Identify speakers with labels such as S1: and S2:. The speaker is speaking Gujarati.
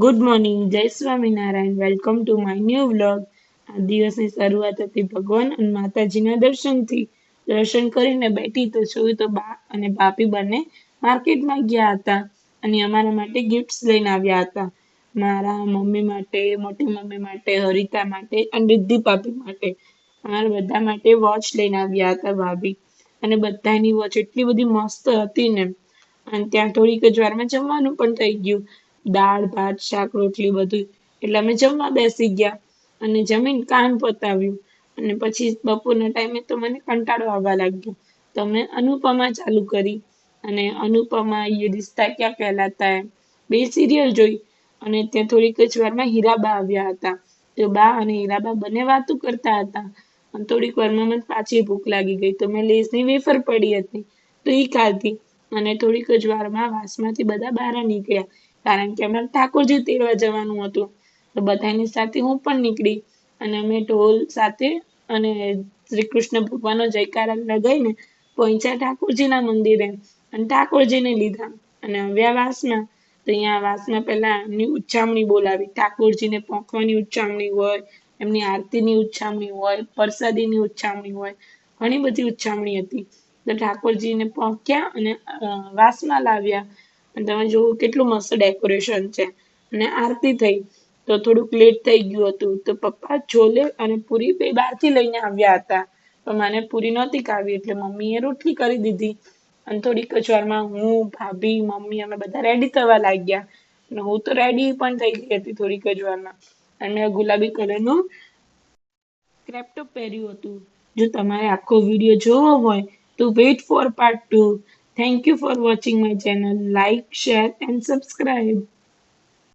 S1: ગુડ મોર્નિંગ, જય Swaminarayan. Welcome to my new vlog. આ દિવસની શરૂઆત હતી ભગવાન અને માતાજીના દર્શનથી. દર્શન કરીને બેઠી તો જોયું તો બા અને ભાભી બંને માર્કેટમાં ગયા હતા અને અમારા માટે ગિફ્ટ્સ લઈને આવ્યા હતા. મારા મમ્મી માટે, મોટી મમ્મી માટે, હરિતા માટે અને રિદ્ધિ ભાભી માટે. અમારા બધા માટે વોચ લઈને આવ્યા હતા ભાભી. અને બધાની વોચ એટલી બધી મસ્ત હતી ને. અને ત્યાં થોડીક જ વારમાં જમવાનું પણ થઈ ગયું. દાળ ભાત શાક રોટલી બધું. એટલે અમે જમવા બેસી ગયા અને જમીન કામ પતાવ્યું. અને પછી બપોરના ટાઈમે તો મને કંટાળો આવવા લાગ્યો, તો મેં અનુપમા ચાલુ કરી. અને અનુપમા યે રિશ્તા ક્યાં કહેલાતા હૈ બે સિરિયલ જોઈ. અને ત્યાં થોડીક જ વારમાં હીરાબા આવ્યા હતા. તો બા અને હીરાબા બંને વાતો કરતા હતા. અને થોડીક વારમાં મને પાછી ભૂખ લાગી ગઈ, તો મેં લેઝની વેફર પડી હતી તો એ ખાધી. અને થોડીક જ વારમાં વાસમાંથી બધા બહાર નીકળ્યા, કારણ કે અમારે ઠાકોરજી તેડવા જવાનું હતું. તો બધાની સાથે હું પણ નીકળી. અને અમે ઢોલ સાથે અને શ્રી કૃષ્ણ ભગવાનનો જયકારા લગાઈને પહોંચ્યા ઠાકોરજીના મંદિરે અને ઠાકોરજીને લીધા. અને આવ્યા વાસમાં, તો અહીંયા વાસમાં પહેલા એમની ઉચ્ચામણી બોલાવી. ઠાકોરજીને પોંખવાની ઉચ્ચામણી હોય, એમની આરતીની ઉચ્ચામણી હોય, પ્રસાદીની ઉચ્ચામણી હોય, ઘણી બધી ઉચ્ચામણી હતી. તો ઠાકોરજીને પોંખ્યા અને વાસમાં લાવ્યા. અને તમે જુઓ કેટલું મસ્ત ડેકોરેશન છે. અને આરતી થઈ તો થોડુંક લેટ થઈ ગયું હતું, તો પપ્પા છોલે અને પૂરી બે બહારથી લઈને આવ્યા હતા. પણ મને પૂરી નહોતી ખાવી એટલે મમ્મીએ રોટલી કરી દીધી. અને થોડીક જ વારમાં હું, ભાભી, મમ્મી અમે બધા રેડી થવા લાગ્યા. અને હું તો રેડી પણ થઈ ગઈ હતી થોડીક જ વારમાં. અને મેં ગુલાબી કલરનું ક્રેપ ટોપ પહેર્યું હતું. જો તમારે આખો વિડીયો જોવો હોય તો weight four part 2. Thank you for watching my channel. Like, share and subscribe.